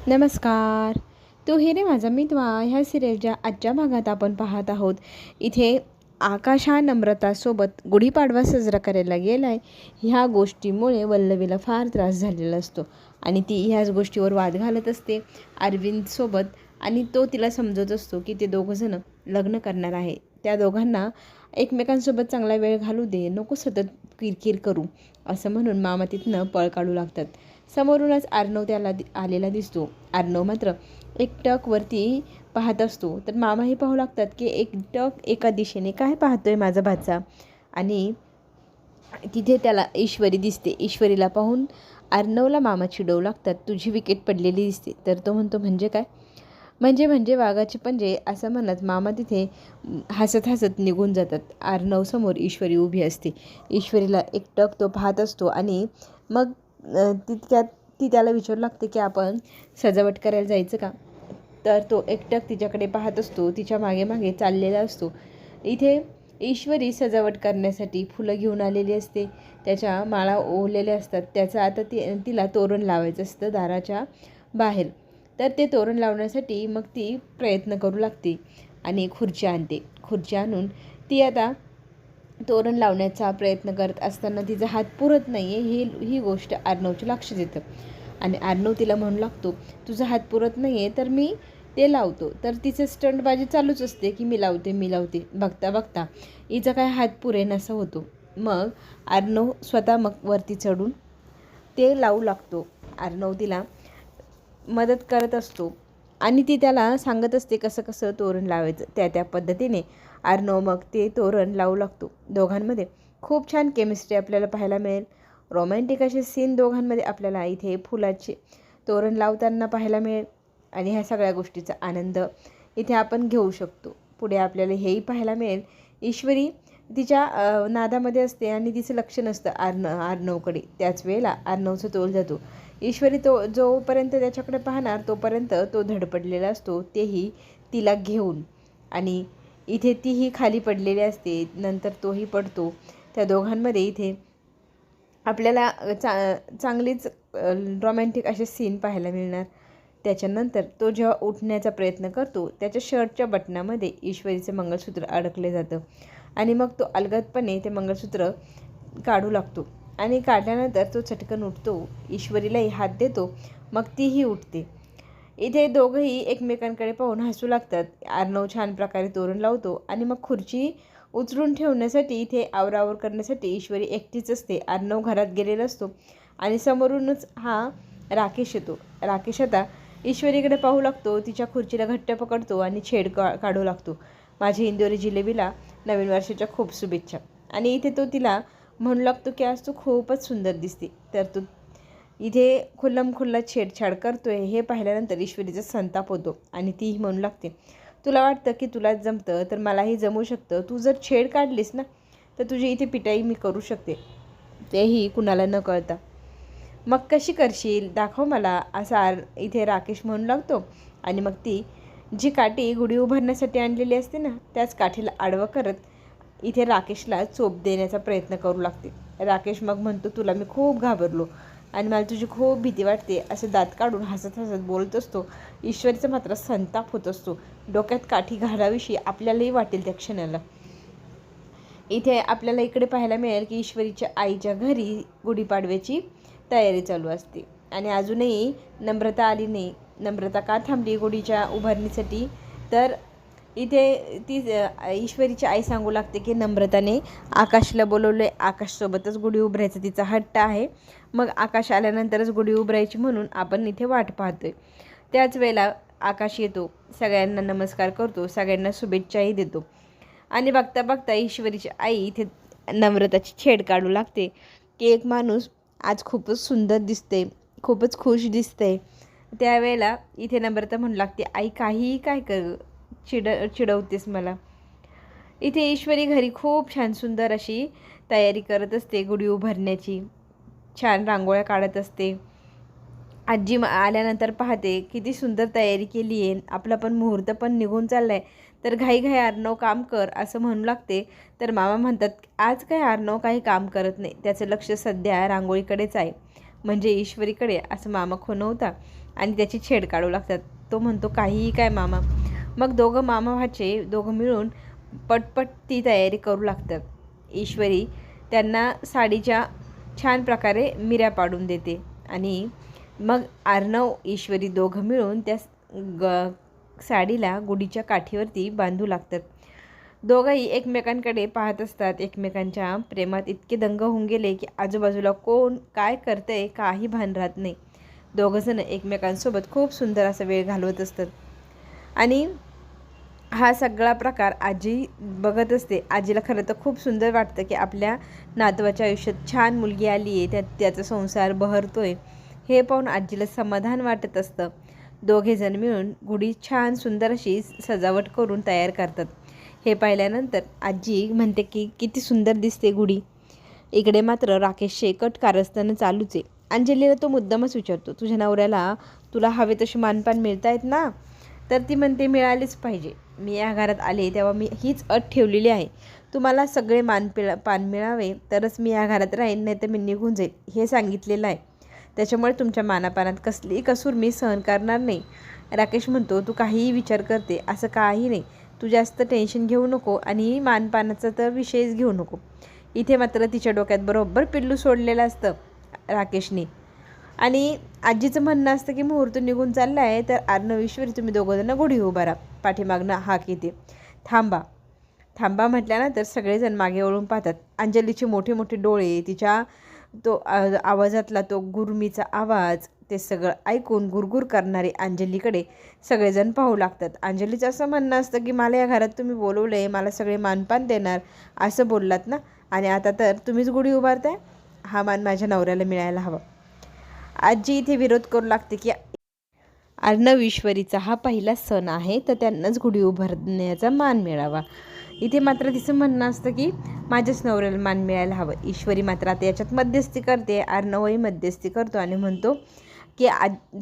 नमस्कार. तू ही रे माझा मितवा ह्या सिरियलच्या आजच्या भागात आपण पाहत आहोत. इथे आकाश हा नम्रतासोबत गुढीपाडवा साजरा करायला गेला आहे. ह्या गोष्टीमुळे वल्लवीला फार त्रास झालेला असतो आणि ती ह्याच गोष्टीवर वाद घालत असते अरविंदसोबत आणि तो तिला समजत असतो की ते दोघंजणं लग्न करणार आहे. त्या दोघांना एकमेकांसोबत चांगला वेळ घालू दे, नको सतत किरकिर करू असं म्हणून मामा तिथनं पळ काढू लागतात. समोरूनच अर्णव त्याला आलेला दिसतो. अर्णव मात्र एकटक वरती पाहत असतो. तर मामाही पाहू लागतात की एकटक एका दिशेने काय पाहतोय माझा भाचा. आणि तिथे त्याला ईश्वरी दिसते. ईश्वरीला पाहून अर्णवला मामा चिडवू लागतात, तुझी विकेट पडलेली दिसते. तर तो म्हणतो म्हणजे काय? म्हणजे वाघाचे पंजे असं म्हणत मामा तिथे हसत हसत निघून जातात. अर्णव समोर ईश्वरी उभी असते. ईश्वरीला एकटक तो पाहत असतो आणि मग तितक्यात ती त्याला विचारू लागते की आपण सजावट करायला जायचं का? तर तो एकटक तिच्याकडे पाहत असतो, तिच्या मागे मागे चाललेला असतो. इथे ईश्वरी सजावट करण्यासाठी फुलं घेऊन आलेली असते. त्याच्या माळा ओवलेल्या असतात. त्याचं आता तिला तोरण लावायचं असतं दाराच्या बाहेर. तर ते तोरण लावण्यासाठी मग ती प्रयत्न करू लागते आणि खुर्ची आणते. खुर्ची आणून ती आता तोरण लावण्याचा प्रयत्न करत असताना तिचा हात पुरत नाही आहे ही गोष्ट अर्णवच्या लक्षात येतं. आणि अर्णव तिला म्हणू लागतो, तुझा हात पुरत नाही आहे तर मी ते लावतो. तर तिचं स्टंटबाजी चालूच असते की मी लावते. बघता बघता हिचा काय हात पुरेन असं होतो. मग अर्णव स्वतः मग वरती चढून ते लावू लागतो. अर्णव तिला मदत करत असतो आणि ती त्याला सांगत असते कसं कसं तोरण लावायचं. त्या पद्धतीने अर्णव मग ते तोरण लावू लागतो. दोघांमध्ये खूप छान केमिस्ट्री आपल्याला पाहायला मिळेल. रोमॅन्टिक असे सीन दोघांमध्ये आपल्याला इथे फुलाचे तोरण लावताना पाहायला मिळेल आणि ह्या सगळ्या गोष्टीचा आनंद इथे आपण घेऊ शकतो. पुढे आपल्याला हेही पाहायला मिळेल, ईश्वरी तिच्या नादामध्ये असते आणि तिचं लक्ष नसतं अर्णवकडे. त्याच वेळेला अर्णवचा तोल जातो. ईश्वरी जोपर्यंत त्याच्याकडे पाहणार तोपर्यंत तो धडपडलेला असतो, तेही तिला घेऊन. आणि इथे तीही खाली पडलेली असते. नंतर तोही पडतो. त्या दोघांमध्ये इथे आपल्याला चांगलीच रोमॅन्टिक असे सीन पाहायला मिळणार. त्याच्यानंतर तो जेव्हा उठण्याचा प्रयत्न करतो त्याच्या शर्टच्या बटनामध्ये ईश्वरीचं मंगळसूत्र अडकले जातं आणि मग तो अलगदपणे ते मंगळसूत्र काढू लागतो आणि काढल्यानंतर तो चटकन उठतो. ईश्वरीलाही हात देतो. मग तीही उठते. इथे दोघंही एकमेकांकडे पाहून हसू लागतात. अर्णव छान प्रकारे तोरण लावतो आणि मग खुर्ची उचलून ठेवण्यासाठी इथे आवरावर करण्यासाठी ईश्वरी एकटीच असते. अर्णव घरात गेलेला असतो आणि समोरूनच हा राकेश येतो. राकेश आता ईश्वरीकडे पाहू लागतो, तिच्या खुर्चीला घट्ट पकडतो आणि छेड काढू लागतो. माझ्या इंदोरी जिलेबीला नवीन वर्षाच्या खूप शुभेच्छा. आणि इथे तो तिला म्हणू लागतो की आज तू खूपच सुंदर दिसते. तर तू इथे खुल्ला छेडछाड करतोय हे पाहिल्यानंतर ईश्वरीचा संताप होतो आणि तीही म्हणू लागते, तुला वाटतं की तुलाच जमतं तर मलाही जमू शकतं. तू जर छेड काढलीस ना तर तुझी इथे पिटाई मी करू शकते, तेही कुणाला न कळता. मग कशी करशील दाखव मला, असा इथे राकेश म्हणू लागतो. आणि मग ती जी काठी गुढी उभारण्यासाठी आणलेली असते ना त्याच काठीला आडवं करत इथे राकेशला चोप देण्याचा प्रयत्न करू लागते. राकेश मग म्हणतो, तुला मी खूप घाबरलो आणि मला तुझी खूप भीती वाटते असं दात काढून हसत हसत बोलत असतो. ईश्वरीचा मात्र संताप होत असतो. डोक्यात काठी घालाविषयी आपल्यालाही वाटेल त्या क्षणाला. इथे आपल्याला इकडे पाहायला मिळेल की ईश्वरीच्या आईच्या घरी गुढीपाडव्याची तयारी चालू असते आणि अजूनही नम्रता आली नाही. नम्रता का थांबली गुढीच्या उभारणीसाठी? तर इथे ती ईश्वरीची आई सांगू लागते की नम्रताने आकाशला बोलवले, आकाशसोबतच गुढी उभारायचा तिचा हट्ट आहे. मग आकाश आल्यानंतरच गुढी उभारायची म्हणून आपण इथे वाट पाहतोय. त्याच वेळेला आकाश येतो, सगळ्यांना नमस्कार करतो, सगळ्यांना शुभेच्छाही देतो. आणि बघता बघता ईश्वरीची आई इथे नम्रताची छेड काढू लागते की एक माणूस आज खूपच सुंदर दिसते, खूपच खुश दिसते. त्यावेळेला इथे नम्रता म्हणू लागते, आई काहीही काय कर चिडवतेस मला. इथे ईश्वरी घरी खूप छान सुंदर अशी तयारी करत असते गुढी उभारण्याची. छान रांगोळ्या काढत असते. आजी आल्यानंतर पाहते किती सुंदर तयारी केली आहे, आपला पण मुहूर्त पण निघून चालला आहे. तर घाई अर्णव काम कर असं म्हणू लागते. तर मामा म्हणतात, आज काय अर्णव काही काम करत नाही, त्याचं लक्ष सध्या रांगोळीकडेच आहे. म्हणजे ईश्वरीकडे असं मामा खुणवता आणि त्याची छेड काढू लागतात. तो म्हणतो काहीही काय मामा. मग दोघं मामा भाचे दोघं मिळून पटपट ती तयारी करू लागतात. ईश्वरी त्यांना साडीच्या छान प्रकारे मिऱ्या पाडून देते आणि मग अर्णव ईश्वरी दोघं मिळून त्या साडीला गुढीच्या काठीवरती बांधू लागतात. दोघंही एकमेकांकडे पाहत असतात. एकमेकांच्या प्रेमात इतके दंग होऊन गेले की आजूबाजूला कोण काय करतंय काही भान राहत नाही. दोघंजण एकमेकांसोबत खूप सुंदर असा वेळ घालवत असतात. आणि हा सगळा प्रकार आजी बघत असते. आजीला खरं तर खूप सुंदर वाटतं की आपल्या नातवाच्या आयुष्यात छान मुलगी आली आहे, त्याचा संसार बहरतोय. हे पाहून आजीला समाधान वाटत असतं. दोघेजण मिळून गुढी छान सुंदर अशी सजावट करून तयार करतात. हे पाहिल्यानंतर आजी म्हणते की किती सुंदर दिसते गुढी. इकडे मात्र राकेशचे कट कारस्थानं चालूच आहे. अंजलीला तो मुद्दामच विचारतो, तुझ्या नवऱ्याला तुला हवे तसे मानपान मिळतायत ना? तर ती म्हणते मिळालेच पाहिजे. मी या घरात आले तेव्हा मी हीच अट ठेवलेली आहे, तुम्हाला सगळे पान मिळावे तरच मी या घरात राहीन, नाही तर मी निघून जाईल हे सांगितलेलं आहे. त्याच्यामुळे तुमच्या मानापानात कसलीही कसूर मी सहन करणार नाही. राकेश म्हणतो, तू काहीही विचार करते असं काही नाही, तू जास्त टेन्शन घेऊ नको आणि मानपानाचा तर विषयच घेऊ नको. इथे मात्र तिच्या डोक्यात बरोबर पिल्लू सोडलेलं असतं राकेशने. आणि आजीचं म्हणणं असतं की मुहूर्त निघून चालला आहे तर अर्णव ईश्वरी तुम्ही दोघंजण गुढी उभारा. पाठीमागनं हाक येते, थांबा. थांबा म्हटल्यानंतर सगळेजण मागे वळून पाहतात. अंजलीचे मोठे मोठे डोळे, तिच्या तो आवाजातला तो गुरमीचा आवाज, ते सगळं ऐकून गुरगुर करणारे अंजलीकडे सगळेजण पाहू लागतात. अंजलीचं असं म्हणणं असतं की मला या घरात तुम्ही बोलवलं आहे, मला सगळे मानपान देणार असं बोललात ना, आणि आता तर तुम्हीच गुढी उभारताय. हा मान माझ्या नवऱ्याला मिळायला हवा. आजी इथे विरोध करू लागते की अर्णव ईश्वरीचा हा पहिला सण आहे तर त्यांनाच गुढी उभारण्याचा मान मिळावा. इथे मात्र तिचं म्हणणं असतं की माझ्याच नवऱ्याला मान मिळायला हवं. ईश्वरी मात्र आता याच्यात मध्यस्थी करते. अर्णवही मध्यस्थी करतो आणि म्हणतो की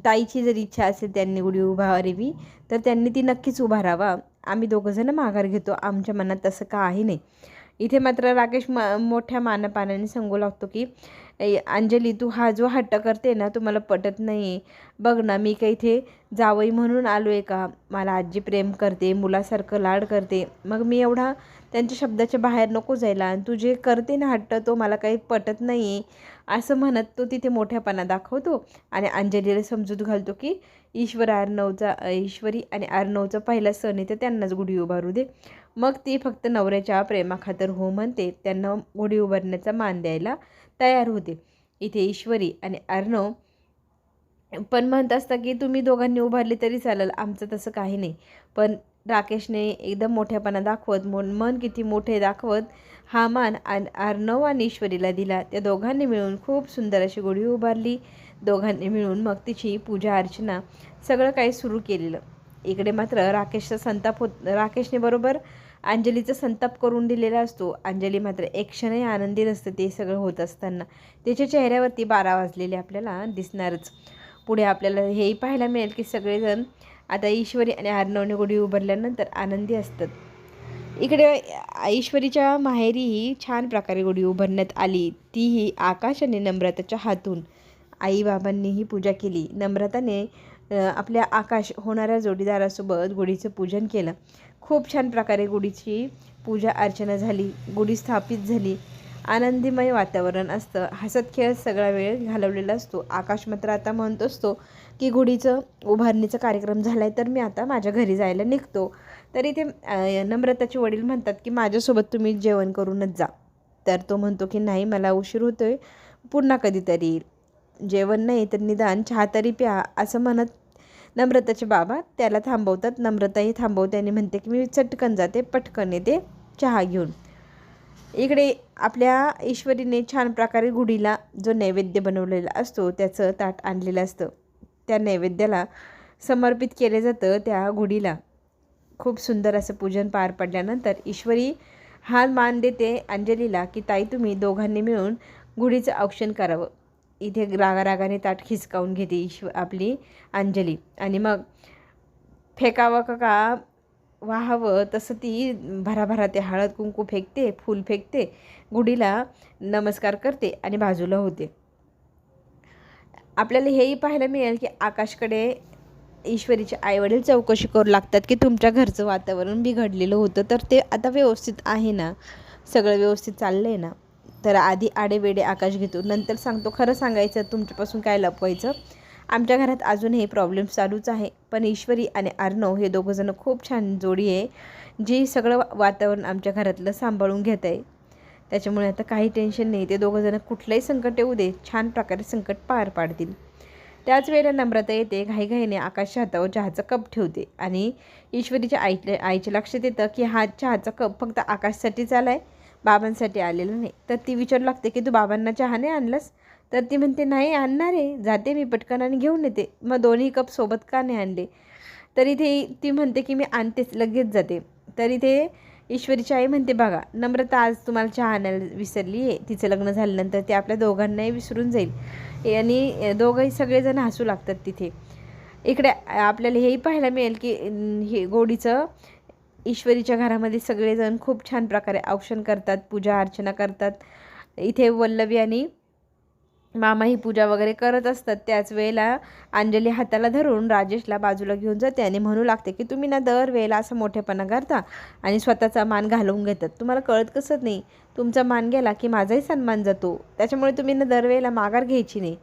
ताईची जर इच्छा असेल त्यांनी गुढी उभारावी तर त्यांनी ती नक्कीच उभारावा. आम्ही दोघंजण माघार घेतो, आमच्या मनात तसं काही नाही. इथे मात्र राकेश मोठ्या मानापानाने सांगू लागतो की अंजली तू हा जो हट्ट करते ना, तुम्हाला पटत नाही. बघ ना, मी काही इथे जावई म्हणून आलो आहे का? मला आजी प्रेम करते, मुलासारखं लाड करते, मग मी एवढा त्यांच्या शब्दाच्या बाहेर नको जायला. आणि तू जे करते ना हट्ट, तो मला काही पटत नाही असं म्हणत तो तिथे मोठ्यापणा दाखवतो. आणि अंजलीला समजूत घालतो की ईश्वरी आणि अर्णवचा पहिला सण आहे तर त्यांनाच गुढी उभारू दे. मग ती फक्त नवऱ्याच्या प्रेमाखातर हो म्हणते, त्यांना गुढी उभारण्याचा मान द्यायला तयार होते. इथे ईश्वरी आणि अर्णव पण म्हणत असतं की तुम्ही दोघांनी उभारली तरी चालेल, आमचं तसं काही नाही. पण राकेशने एकदम मोठेपणा दाखवत, मन किती मोठे दाखवत हा मान अर्णव आणि ईश्वरीला दिला. त्या दोघांनी मिळून खूप सुंदर अशी गुढी उभारली. दोघांनी मिळून मग तिची पूजा अर्चना सगळं काही सुरू केलेलं. इकडे मात्र राकेशने बरोबर अंजलीचा संताप करून दिलेला असतो. अंजली मात्र एक क्षणही आनंदी नसते ते सगळं होत असताना. तिच्या चेहऱ्यावरती 12 वाजलेले आपल्याला दिसणारच. पुढे आपल्याला हेही पाहायला मिळेल की सगळेजण आता ईश्वरी आणि अर्णवने गुढी उभारल्यानंतर आनंदी असतात. इकडे ईश्वरीच्या माहेरीही छान प्रकारे गुढी उभारण्यात आली, तीही आकाश आणि नम्रताच्या हातून. आईबाबांनीही पूजा केली. नम्रताने आपल्या आकाश होणाऱ्या जोडीदारासोबत गुढीचं पूजन केलं. खूप छान प्रकारे गुढीची पूजा अर्चना झाली, गुढी स्थापित झाली. आनंदीमय वातावरण असतं. हसत खेळत सगळा वेळ घालवलेला असतो. आकाश मात्र आता म्हणत असतो की गुढीचं उभारणीचा कार्यक्रम झाला आहे तर मी आता माझ्या घरी जायला निघतो. तरी ते नम्रताचे वडील म्हणतात की माझ्यासोबत तुम्ही जेवण करूनच जा. तर तो म्हणतो की नाही, मला उशीर होतो आहे, पुन्हा कधीतरी. जेवण नाही तर निदान चहा तरी प्या असं म्हणत नम्रताचे बाबा त्याला थांबवतात. नम्रताही थांबवते आणि म्हणते की मी चटकन जाते, पटकन येते चहा घेऊन. इकडे आपल्या ईश्वरीने छान प्रकारे गुढीला जो नैवेद्य बनवलेला असतो त्याचं ताट आणलेलं असतं. त्या नैवेद्याला समर्पित केले जातं. त्या गुढीला खूप सुंदर असं पूजन पार पडल्यानंतर ईश्वरी हा मान देते अंजलीला की ताई तुम्ही दोघांनी मिळून गुढीचं औक्षण करावं. इथे रागारागाने ताट खिसकावून घेते आपली अंजली आणि मग फेकावं का वाहावं तसं ती भराभरा ते हळद कुंकू फेकते, फूल फेकते, गुढीला नमस्कार करते आणि बाजूला होते. आपल्याला हेही पाहायला मिळेल की आकाशकडे ईश्वरीचे आईवडील चौकशी करू लागतात की तुमच्या घरचं वातावरण बिघडलेलं होतं तर ते आता व्यवस्थित आहे ना, सगळं व्यवस्थित चाललं आहे ना. तर आधी आडेवेडे आकाश घेतो, नंतर सांगतो खरं सांगायचं तुमच्यापासून काय लपवायचं, आमच्या घरात अजूनही प्रॉब्लेम चालूच आहे. पण ईश्वरी आणि अर्णव हे दोघंजणं खूप छान जोडी आहे, जी सगळं वातावरण आमच्या घरातलं सांभाळून घेत आहे. त्याच्यामुळे आता काही टेन्शन नाही, ते दोघंजणं कुठलंही संकट येऊ दे छान प्रकारे संकट पार पाडतील. त्याच वेळेला नम्रता येते, घाईघाईने आकाशच्या हातावर चहाचा कप ठेवते आणि ईश्वरीच्या आईच्या लक्षात येतं की हा चहाचा कप फक्त आकाशसाठीच आला आहे, बाबांसाठी आलेला नाही. तर ती विचारू लागते की तू बाबांना चहा नाही आणलास? तर ती म्हणते नाही आणणार आहे, जाते मी पटकन आणि घेऊन येते. मग दोन्ही कप सोबत का नाही आणले? तरी ती म्हणते की मी आणतेच, लगेच जाते. तरी ते ईश्वरीची आई म्हणते बघा नम्रता आज तुम्हाला चहा आणायला विसरली आहे, तिचं लग्न झाल्यानंतर ते आपल्या दोघांनाही विसरून जाईल. आणि दोघंही सगळेजण हसू लागतात तिथे. इकडे आपल्याला हेही पाहायला मिळेल की हे गोडीचं ईश्वरीच्या घरामध्ये सगळेजण खूप छान प्रकारे औक्षण करतात, पूजा अर्चना करतात. इथे वल्लवी आणि मामा ही पूजा वगैरे करत असतात. त्याच वेळेला अंजली हाताला धरून राजेशला बाजूला घेऊन जाते आणि म्हणू लागते की तुम्ही ना दरवेळेला असं मोठेपणा करता आणि स्वतःचा मान घालवून घेतात, तुम्हाला कळत कसं नाही? तुमचा मान गेला की माझाही सन्मान जातो, त्याच्यामुळे तुम्ही ना दरवेळेला माघार घ्यायची नाही.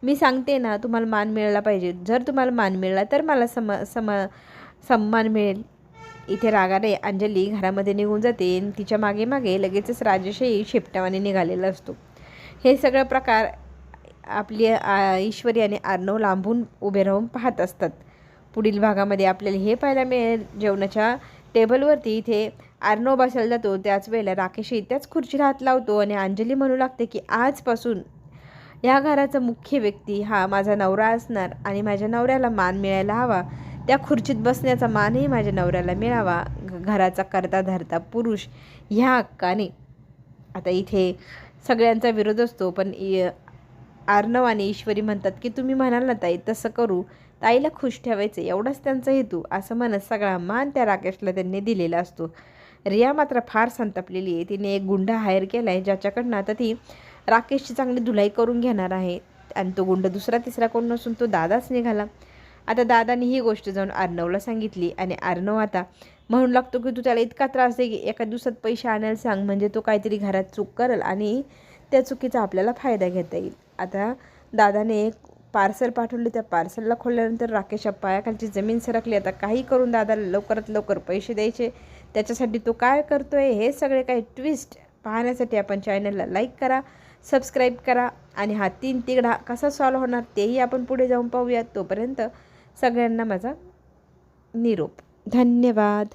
मी सांगते ना तुम्हाला मान मिळाला पाहिजे, जर तुम्हाला मान मिळाला तर मला सन्मान मिळेल. इथे रागाने अंजली घरामध्ये निघून जाते आणि तिच्या मागे मागे लगेचच राजेशही शिपटावाने निघालेला असतो. हे सगळं प्रकार आपली ईश्वरी आणि अर्णव लांबून उभे राहून पाहत असतात. पुढील भागामध्ये आपल्याला हे पाहायला मिळेल, जेवणाच्या टेबलवरती इथे अर्णव बसायला जातो. त्याच वेळेला राकेशही त्याच खुर्चीला हात लावतो आणि अंजली म्हणू लागते की आजपासून ह्या घराचा मुख्य व्यक्ती हा माझा नवरा असणार आणि माझ्या नवऱ्याला मान मिळायला हवा, त्या खुर्चीत बसण्याचा मानही माझ्या नवऱ्याला मिळावा, घराचा करता धरता पुरुष ह्या हक्काने. आता इथे सगळ्यांचा विरोध असतो, पण अर्णव आणि ईश्वरी म्हणतात की तुम्ही म्हणाल ना ताई तसं करू, ताईला खुश ठेवायचं एवढाच त्यांचा हेतू, असं म्हणत सगळा मान त्या राकेशला त्यांनी दिलेला असतो. रिया मात्र फार संतापलेली आहे. तिने एक गुंडा हायर केला आहे, ज्याच्याकडनं आता ती राकेशची चांगली धुलाई करून घेणार आहे. आणि तो गुंड दुसरा तिसरा कोण नसून तो दादाच निघाला. आता दादाने ही गोष्ट जाऊन अर्णवला सांगितली आणि अर्णव आता म्हणू लागतो की तू त्याला इतका त्रास दे की एका दिवसात पैसे आणायला सांग, म्हणजे तो काहीतरी घरात चूक करेल आणि त्या चुकीचा आपल्याला फायदा घेता येईल. आता दादाने एक पार्सल पाठवले, त्या पार्सलला खोलल्यानंतर राकेशच्या पायाखालची जमीन सरकली. आता काही करून दादाला लवकरात लवकर पैसे द्यायचे, त्याच्यासाठी तो काय करतोय हे सगळे काही ट्विस्ट पाहण्यासाठी आपण चॅनलला लाईक करा, सबस्क्राईब करा आणि हा 3 तिघडा कसा सॉल्व होणार तेही आपण पुढे जाऊन पाहूयात. तोपर्यंत सगळ्यांना माझा निरोप. धन्यवाद.